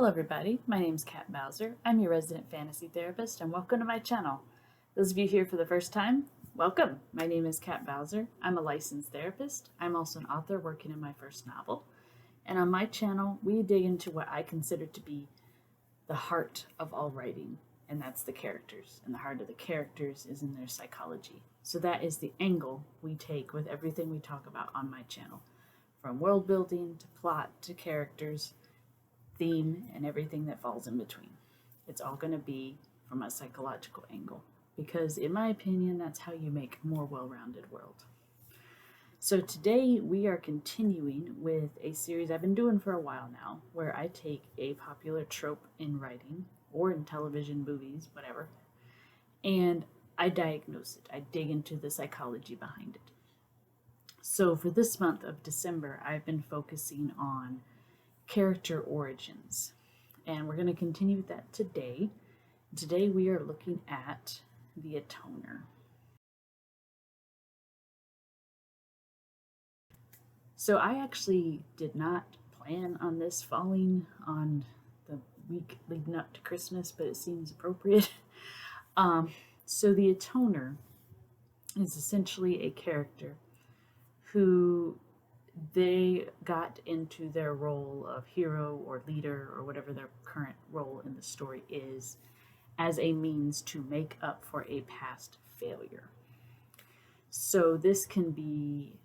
Hello everybody, my name is Kat Bowser. I'm your resident fantasy therapist and welcome to my channel. Those of you here for the first time, welcome. My name is Kat Bowser. I'm a licensed therapist. I'm also an author working in my first novel. And on my channel, we dig into what I consider to be the heart of all writing, and that's the characters. And the heart of the characters is in their psychology. So that is the angle we take with everything we talk about on my channel, from world building to plot to characters, theme, and everything that falls in between. It's all going to be from a psychological angle because, in my opinion, that's how you make a more well-rounded world. So today we are continuing with a series I've been doing for a while now, where I take a popular trope in writing or in television, movies, whatever, and I diagnose it. I dig into the psychology behind it. So for this month of December, I've been focusing on character origins, and we're going to continue with that today. Today we are looking at the Atoner. So I actually did not plan on this falling on the week leading up to Christmas, but it seems appropriate. So the Atoner is essentially a character who they got into their role of hero or leader or whatever their current role in the story is as a means to make up for a past failure. So this can be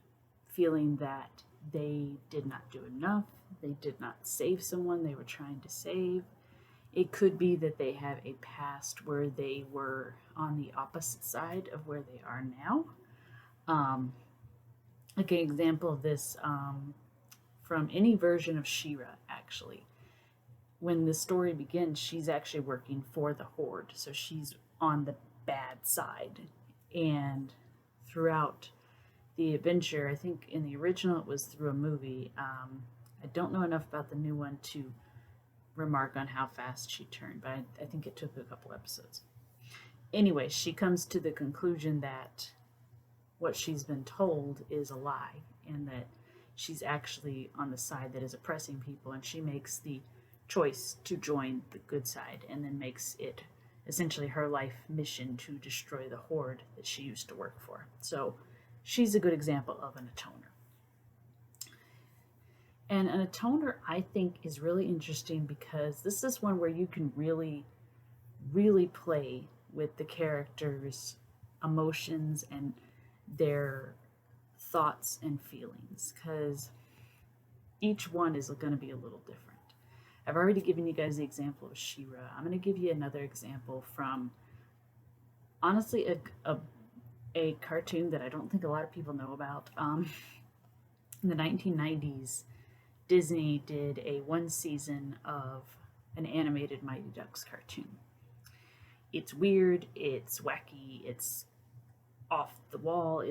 feeling that they did not do enough, they did not save someone they were trying to save. It could be that they have a past where they were on the opposite side of where they are now. Like an example of this from any version of She-Ra, actually. When the story begins, she's actually working for the Horde, so she's on the bad side. And throughout the adventure, I think in the original it was through a movie. I don't know enough about the new one to remark on how fast she turned, but I think it took a couple episodes. Anyway, she comes to the conclusion that what she's been told is a lie, and that she's actually on the side that is oppressing people, and she makes the choice to join the good side, and then makes it essentially her life mission to destroy the Horde that she used to work for. So she's a good example of an Atoner. And an Atoner, I think, is really interesting because this is one where you can really play with the characters' emotions and their thoughts and feelings, because each one is going to be a little different. I've already given you guys the example of She-Ra. I'm going to give you another example from, honestly, a cartoon that I don't think a lot of people know about. In the 1990s, Disney did a one season of an animated Mighty Ducks cartoon. It's weird, it's wacky, it's off the wall,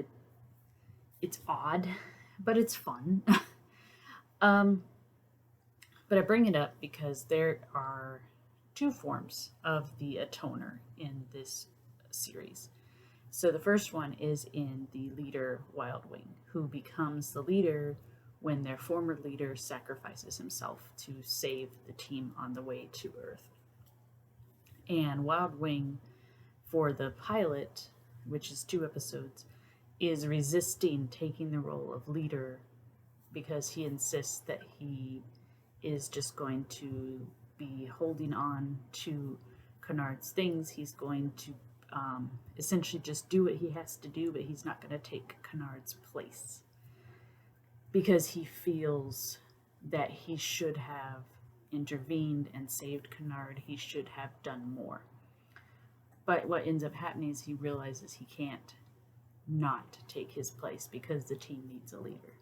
it's odd, but it's fun. But I bring it up because there are two forms of the Atoner in this series. So the first one is in the leader Wildwing, who becomes the leader when their former leader sacrifices himself to save the team on the way to Earth. And Wildwing, for the pilot, which is 2 episodes, is resisting taking the role of leader because he insists that he is just going to be holding on to Kennard's things. He's going to essentially just do what he has to do, but he's not going to take Kennard's place because he feels that he should have intervened and saved Kennard. He should have done more. But what ends up happening is he realizes he can't not take his place because the team needs a leader.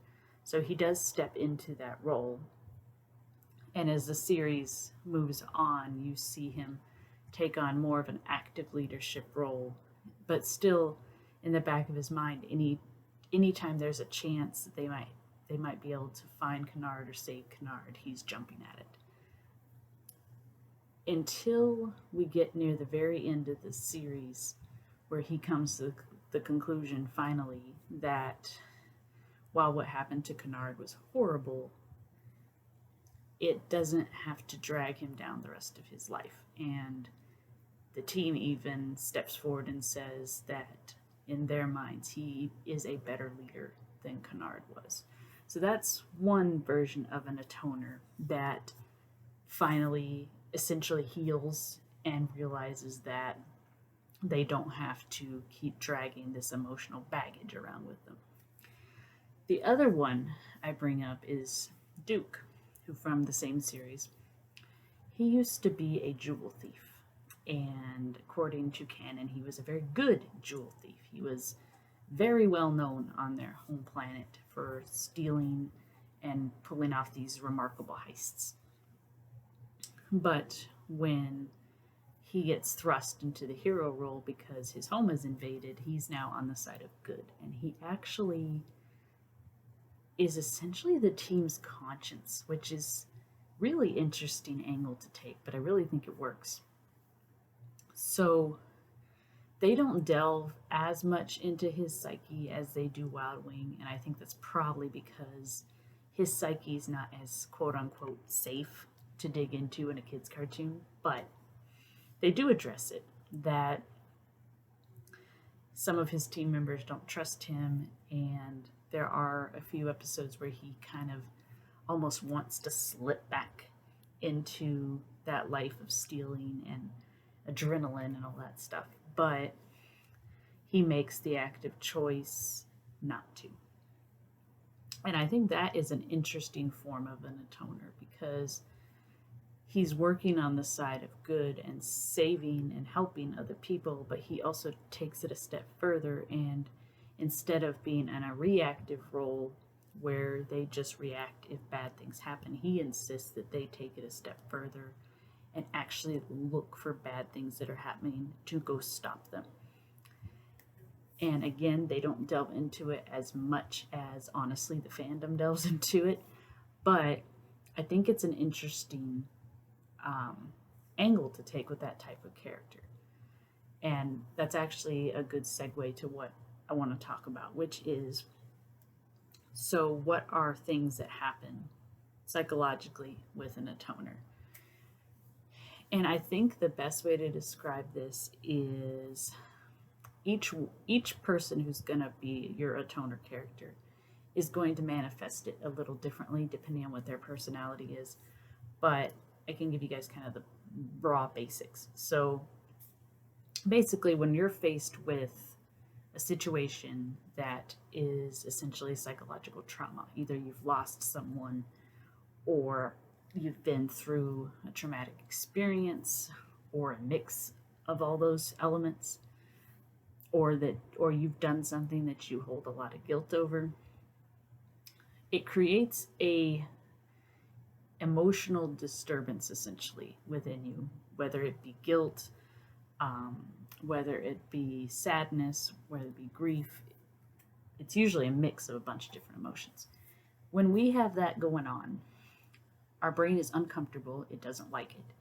So he does step into that role. And as the series moves on, you see him take on more of an active leadership role, but still in the back of his mind, anytime there's a chance that they might be able to find Kennard or save Kennard, he's jumping at it. Until we get near the very end of the series, where he comes to the conclusion finally that while what happened to Kennard was horrible, it doesn't have to drag him down the rest of his life. And the team even steps forward and says that in their minds, he is a better leader than Kennard was. So that's one version of an Atoner that finally essentially heals and realizes that they don't have to keep dragging this emotional baggage around with them. The other one I bring up is Duke, who from the same series. He used to be a jewel thief, and according to canon, he was a very good jewel thief. He was very well known on their home planet for stealing and pulling off these remarkable heists. But when he gets thrust into the hero role because his home is invaded, he's now on the side of good. And he actually is essentially the team's conscience, which is really interesting angle to take, but I really think it works. So they don't delve as much into his psyche as they do Wildwing, and I think that's probably because his psyche is not as quote-unquote safe to dig into in a kid's cartoon, but they do address it, that some of his team members don't trust him, and there are a few episodes where he kind of almost wants to slip back into that life of stealing and adrenaline and all that stuff, but he makes the active choice not to. And I think that is an interesting form of an Atoner, because he's working on the side of good and saving and helping other people, but he also takes it a step further, and instead of being in a reactive role where they just react if bad things happen, he insists that they take it a step further and actually look for bad things that are happening to go stop them. And again, they don't delve into it as much as, honestly, the fandom delves into it, but I think it's an interesting angle to take with that type of character. And that's actually a good segue to what I want to talk about, which is, so what are things that happen psychologically with an Atoner? And I think the best way to describe this is each person who's going to be your Atoner character is going to manifest it a little differently depending on what their personality is. But I can give you guys kind of the raw basics. So basically, when you're faced with a situation that is essentially psychological trauma, either you've lost someone or you've been through a traumatic experience or a mix of all those elements, or you've done something that you hold a lot of guilt over, it creates a emotional disturbance essentially within you, whether it be guilt, whether it be sadness, whether it be grief. It's usually a mix of a bunch of different emotions. When we have that going on, our brain is uncomfortable. It doesn't like it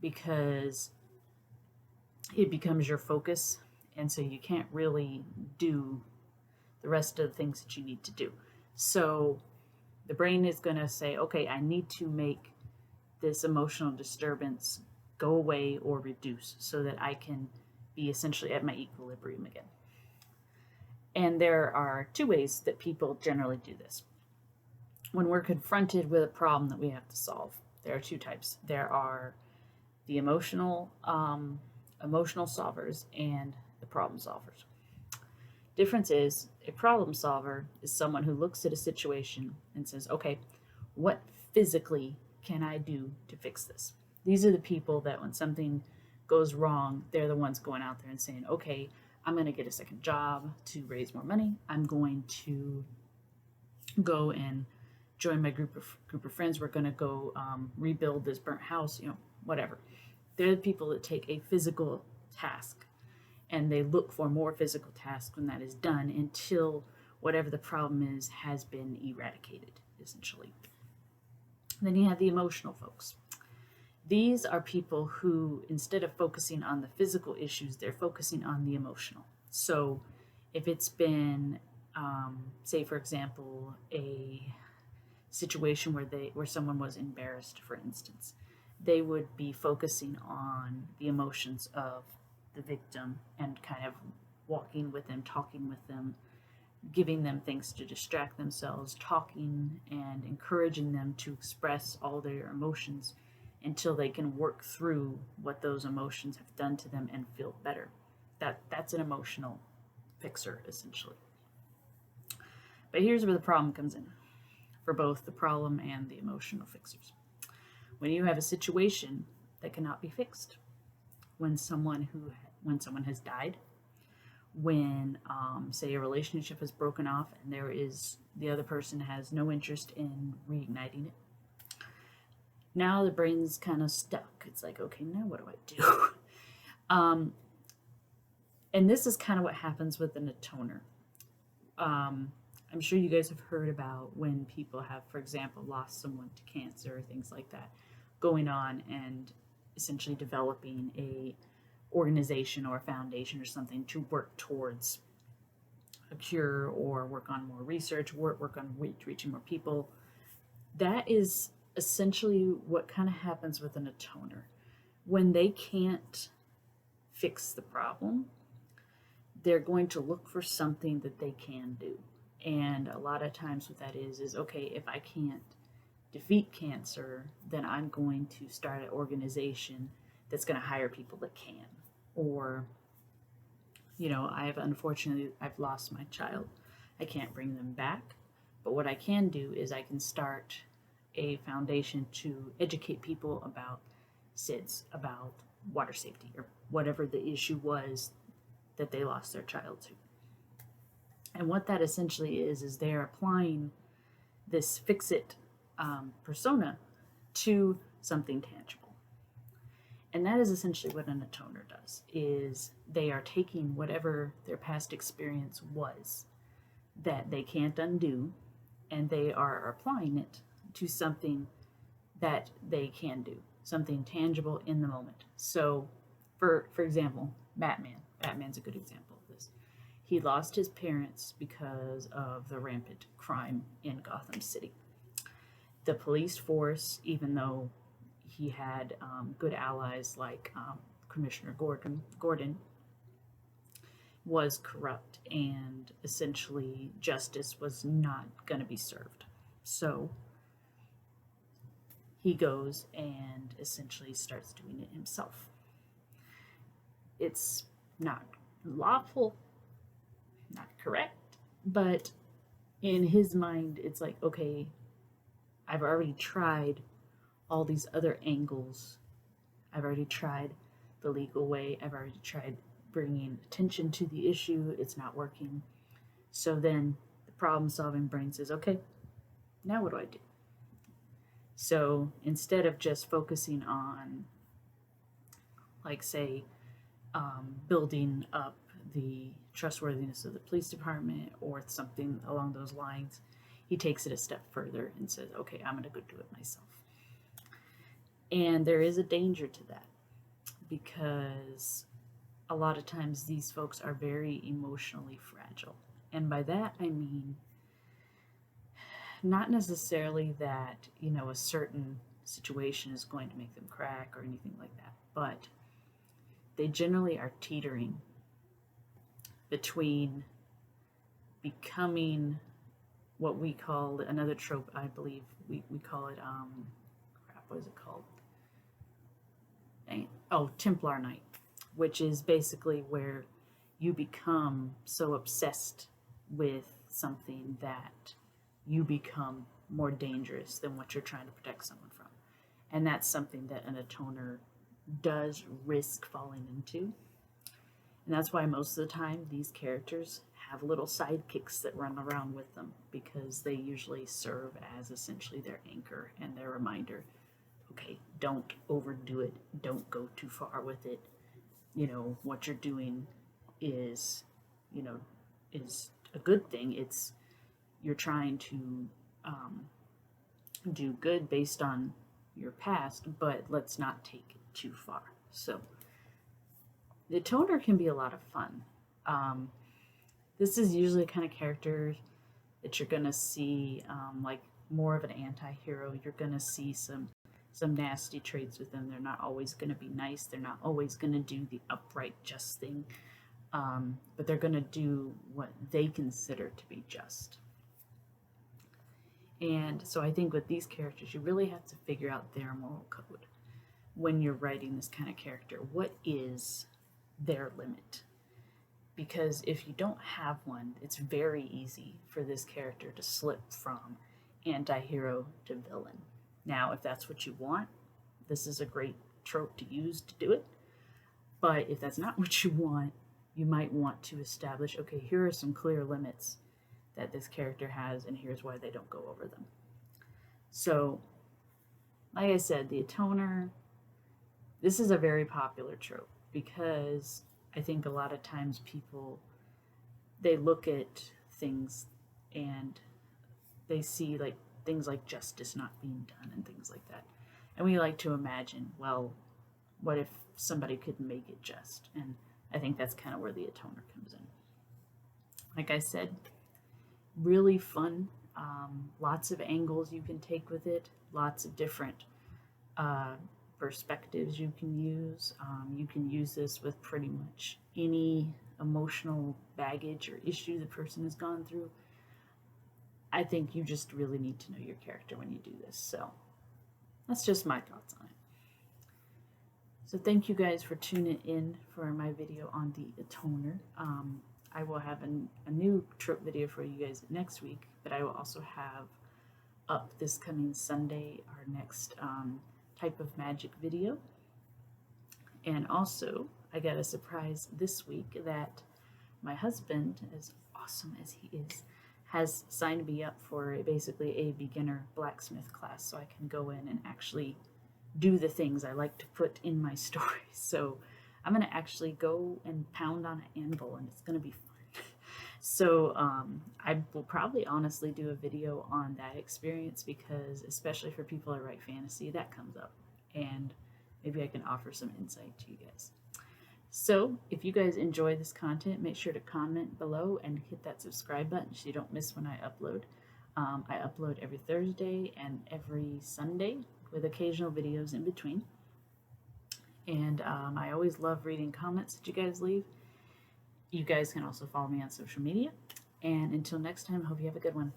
because it becomes your focus, and so you can't really do the rest of the things that you need to do. So the brain is going to say, okay, I need to make this emotional disturbance go away or reduce so that I can be essentially at my equilibrium again. And there are two ways that people generally do this. When we're confronted with a problem that we have to solve, there are two types. There are the emotional solvers and the problem solvers. Difference is, a problem solver is someone who looks at a situation and says, okay, what physically can I do to fix this? These are the people that when something goes wrong, they're the ones going out there and saying, okay, I'm going to get a second job to raise more money. I'm going to go and join my group of friends. We're going to go rebuild this burnt house, whatever. They're the people that take a physical task and they look for more physical tasks when that is done until whatever the problem is has been eradicated, essentially. Then you have the emotional folks. These are people who, instead of focusing on the physical issues, they're focusing on the emotional. So if it's been, say, for example, a situation where someone was embarrassed, for instance, they would be focusing on the emotions of the victim and kind of walking with them, talking with them, giving them things to distract themselves, talking and encouraging them to express all their emotions until they can work through what those emotions have done to them and feel better. That's an emotional fixer, essentially. But here's where the problem comes in for both the problem and the emotional fixers. When you have a situation that cannot be fixed, when someone has died, when say a relationship has broken off and the other person has no interest in reigniting it, now the brain's kind of stuck. It's like, okay, now what do I do? And this is kind of what happens with an atoner. I'm sure you guys have heard about when people have, for example, lost someone to cancer or things like that, going on and essentially developing a organization or a foundation or something to work towards a cure or work on more research, work on reaching more people. That is essentially what kind of happens with an atoner. When they can't fix the problem, they're going to look for something that they can do. And a lot of times what that is okay, if I can't defeat cancer, then I'm going to start an organization that's going to hire people that can. Or, I've lost my child. I can't bring them back. But what I can do is I can start a foundation to educate people about SIDS, about water safety, or whatever the issue was that they lost their child to. And what that essentially is they're applying this fix-it persona to something tangible. And that is essentially what an atoner does, is they are taking whatever their past experience was that they can't undo, and they are applying it to something that they can do, something tangible in the moment. So, for example, Batman's a good example of this. He lost his parents because of the rampant crime in Gotham City. The police force, even though he had good allies like Commissioner Gordon, was corrupt, and essentially justice was not going to be served. So he goes and essentially starts doing it himself. It's not lawful, not correct, but in his mind, it's like, okay, I've already tried all these other angles. I've already tried the legal way. I've already tried bringing attention to the issue. It's not working. So then the problem-solving brain says, okay, now what do I do? So instead of just focusing on, like, say, building up the trustworthiness of the police department or something along those lines, he takes it a step further and says, okay, I'm going to go do it myself. And there is a danger to that, because a lot of times these folks are very emotionally fragile. And by that, I mean, not necessarily that, a certain situation is going to make them crack or anything like that, but they generally are teetering between becoming what we call another trope, I believe we call it, what is it called? Templar Night, which is basically where you become so obsessed with something that you become more dangerous than what you're trying to protect someone from. And that's something that an atoner does risk falling into. And that's why most of the time these characters have little sidekicks that run around with them, because they usually serve as essentially their anchor and their reminder. Okay, don't overdo it. Don't go too far with it. What you're doing is a good thing. You're trying to do good based on your past, but let's not take it too far. So the Atoner can be a lot of fun. This is usually the kind of character that you're going to see, like more of an anti-hero. You're going to see some nasty traits with them. They're not always going to be nice. They're not always going to do the upright, just thing. But they're going to do what they consider to be just. And so I think with these characters, you really have to figure out their moral code when you're writing this kind of character. What is their limit? Because if you don't have one, it's very easy for this character to slip from anti-hero to villain. Now, if that's what you want, this is a great trope to use to do it. But if that's not what you want, you might want to establish, okay, here are some clear limits that this character has, and here's why they don't go over them. So, like I said, the Atoner, this is a very popular trope because I think a lot of times people, they look at things and they see like things like justice not being done and things like that. And we like to imagine, well, what if somebody could make it just? And I think that's kind of where the Atoner comes in. Like I said, really fun. Lots of angles you can take with it. Lots of different perspectives you can use. You can use this with pretty much any emotional baggage or issue the person has gone through. I think you just really need to know your character when you do this. So that's just my thoughts on it. So thank you guys for tuning in for my video on the Atoner. I will have a new trope video for you guys next week, but I will also have up this coming Sunday our next type of magic video. And also, I got a surprise this week that my husband, as awesome as he is, has signed me up for basically a beginner blacksmith class, so I can go in and actually do the things I like to put in my stories. So I'm going to actually go and pound on an anvil, and it's going to be fun. So I will probably honestly do a video on that experience because, especially for people that write fantasy, that comes up. And maybe I can offer some insight to you guys. So if you guys enjoy this content, make sure to comment below and hit that subscribe button so you don't miss when I upload. I upload every Thursday and every Sunday with occasional videos in between. And I always love reading comments that you guys leave. You guys can also follow me on social media. And until next time, I hope you have a good one.